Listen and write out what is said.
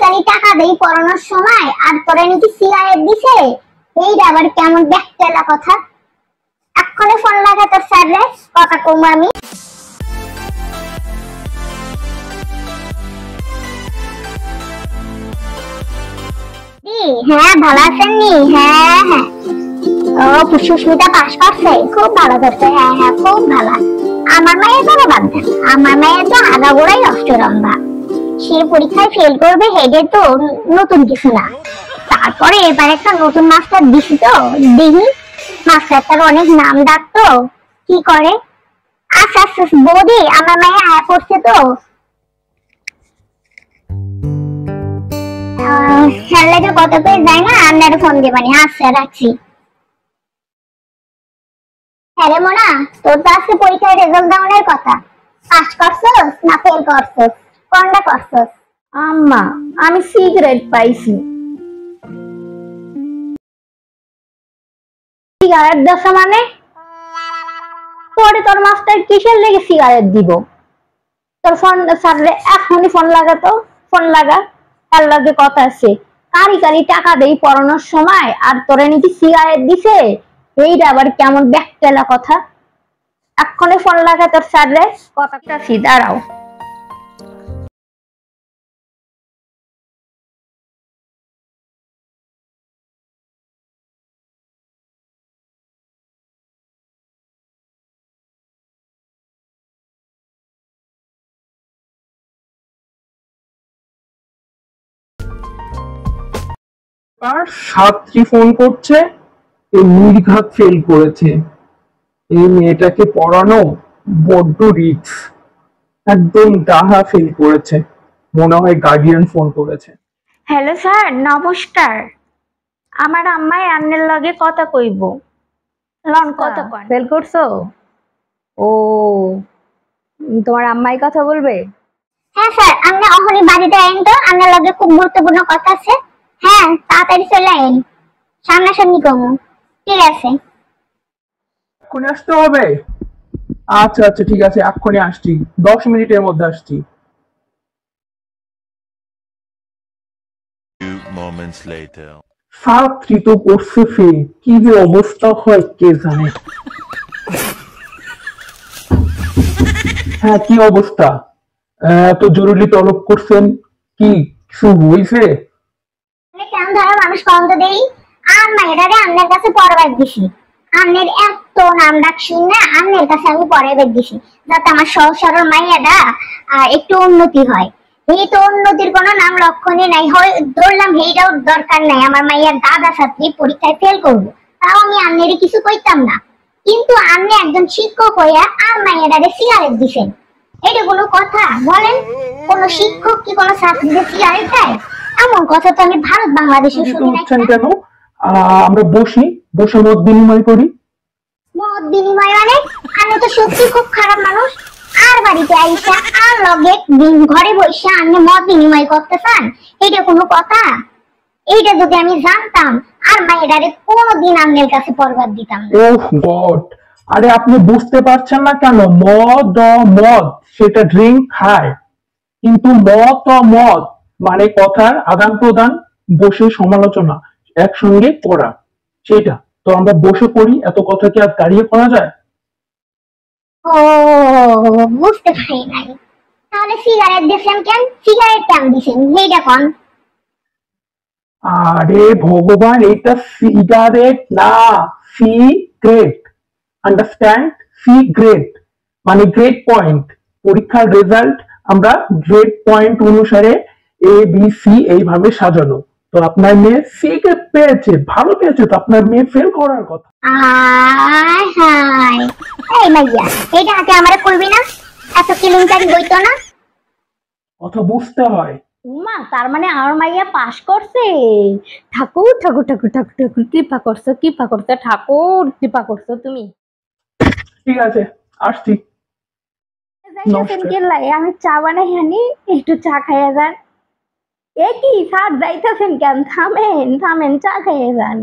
কালি টাকা দেই পড়ানোর সময় আর তোরা নাকি সিগারেট দিছে। এইটা আবার কেমন ব্যাকটেলা কথা। এক্ষুনি ফোন লাগা তোর স্যার রে, কথা কম আমি। হ্যাঁ ভালো আছেন নি? হ্যাঁ হ্যাঁ, ও সুস্মিতা পাস করছে, খুব ভালো করছে। হ্যাঁ হ্যাঁ খুব ভালো। আমার মায়ের কোনো বাদ দেন, আমার মায়ের তো আগাগোড়াই অষ্টরম্ভা। সে পরীক্ষায় ফেল করবে হেডে তো নতুন কিছু না। তারপরে এবার একটা নতুন মাস্টার দিছি তো, দেখি মাস্টারটার অনেক নাম ডাক তো কি করে। আচ্ছা আচ্ছা বৌদি, আমার মায়ের আয়া পড়ছে তো, স্যারলেটা কত পেয়ে যায় না, আপনার ফোন দেবানি। আচ্ছা রাখছি। হ্যাঁ রে মোনা, তোর তো আজকে পরীক্ষার রেজাল্ট দেওয়ার কথা। পাস করছস না ফেল করছস, কোনটা করছস? আম্মা, আমি সিগারেট পাইছি। সিগারেট দেখা মানে? তোরে তোর মাস্টার কিসের লেগে সিগারেট দিব? তোর ফোন স্যাররে এখনই ফোন লাগা, তো ফোন লাগা, তার লগে কথা আছে। কারি কারি টাকা দেই পড়ানোর সময় আর তোরে নাকি সিগারেট দিছে। এইটা আবার কেমন ব্যাকটেলা কথা। এখনই ফোন লাগা তোর স্যাররে, কথাটা দাঁড়াও। আর ছাত্রী ফোন করছে, এই নির্ঘাত ফেল করেছে। এই মেয়েটাকে পড়ানো বড্ড রিস্ক, একদম ডাহা ফেল করেছে। মনে হয় গার্ডিয়ান ফোন করেছে। হ্যালো স্যার, নমস্কার। আমার আম্মাই আন্নের লগে কথা কইব। লন কত কন ফেল করছো? ও, তোমার আম্মাই কথা বলবে? হ্যাঁ স্যার, আপনি অহনি বাড়িতে আইন তো, আপনার লগে খুব গুরুত্বপূর্ণ কথা আছে। হ্যাঁ তাড়াতাড়ি চলে আইন, সামনাসামনি কমু। ঠিক আছে, এক্ষুনি আসতে হবে? আচ্ছা আচ্ছা ঠিক আছে, এক্ষুনি আসছি, 10 মিনিটের মধ্যে আসছি। ছাত্রী তো করছে ফেল, কি যে অবস্থা হয় কে জানে। হ্যাঁ কি অবস্থা? এত জরুরি তলব করছেন, কি কিছু হয়েছে? কেমন ধরো মানুষ কন্ত দেই। আর মাইয়াটারে আপনার কাছে পড়াবার দিছি, আপনার এত নাম ডাক শুনে আপনার কাছে আমি পড়াবার দিছি, যাতে আমার সহজ সরল মাইয়াটা একটু উন্নতি হয়। এই তো উন্নতির কোনো নাম লক্ষণই নাই, হয় ধরলাম এইটাও দরকার নাই। আমার মাইয়ার দাদা ছাত্রী পরীক্ষায় ফেল করবো, তাও আমি আপনার কিছু কইতাম না। কিন্তু আপনি একজন শিক্ষক হইয়া আর মাইয়াটারে সিগারেট দিছেন, এটা কোনো কথা বলেন? কোন শিক্ষক কি কোনো ছাত্রীদের সিগারেট দেয়? এমন কথা তো আমি ভারত বাংলাদেশে শুনি নাই। কেন? আমরা বসে মত বিনিময় করি। মত বিনিময় মানে? আমি তো সত্যি খুব খারাপ মানুষ। আর বাড়িতে আইসা আর লগে ঘরে বসে আপনি মত বিনিময় করতে চান, এটা কোনো কথা? এইটা যদি আমি জানতাম আর মায়েরারে কোনোদিন আপনার কাছে পরবার দিতাম না। ওহ গড, আরে আপনি বুঝতে পারছেন না কেন? মদ সেটা ড্রিঙ্ক খায়, কিন্তু মত মানে কথার আদান প্রদান, বসে সমালোচনা, একসঙ্গে করা, সেটা তো আমরা বসে করি। এত কথা কি আর দাঁড়িয়ে করা যায়? ও বুঝতে পারি নাই। তাহলে সিগারেট দিয়েছেন কেন? সিগারেট কেন দিছেন এইটা কোন? আরে ভগবান, এটা সিগারেট না, সিগ্রেট। আন্ডারস্ট্যান্ড? সিগ্রেট মানে গ্রেড পয়েন্ট। পরীক্ষার রেজাল্ট আমরা গ্রেড পয়েন্ট অনুসারে এ বি সি এইভাবে সাজানো। তো আপনার মেয়ে সি গ্রেড পেয়েছে, ভালো পেয়েছে, তো আপনার মেয়ে ফেল করার কথা। আয় হায়, এই মাইয়া এইটা আগে আমারে কইবি না? এত কিলিংকারি হইতো না। কথা বুঝতে হয়। মা, তার মানে আমার মাইয়া পাস করছে। ঠাকুর ঠাকুর ঠাকুর ঠাকুর ঠাকুর কৃপা করছো, কৃপা করছো ঠাকুর, কৃপা করছো তুমি। ঠিক আছে, আসছি। আমি চা বানাই হানি, একটু চা খাইয়া যান। এ কি স্যার যাইতেছেন কেন? থামেন থামেন, চা খাইয়া যান।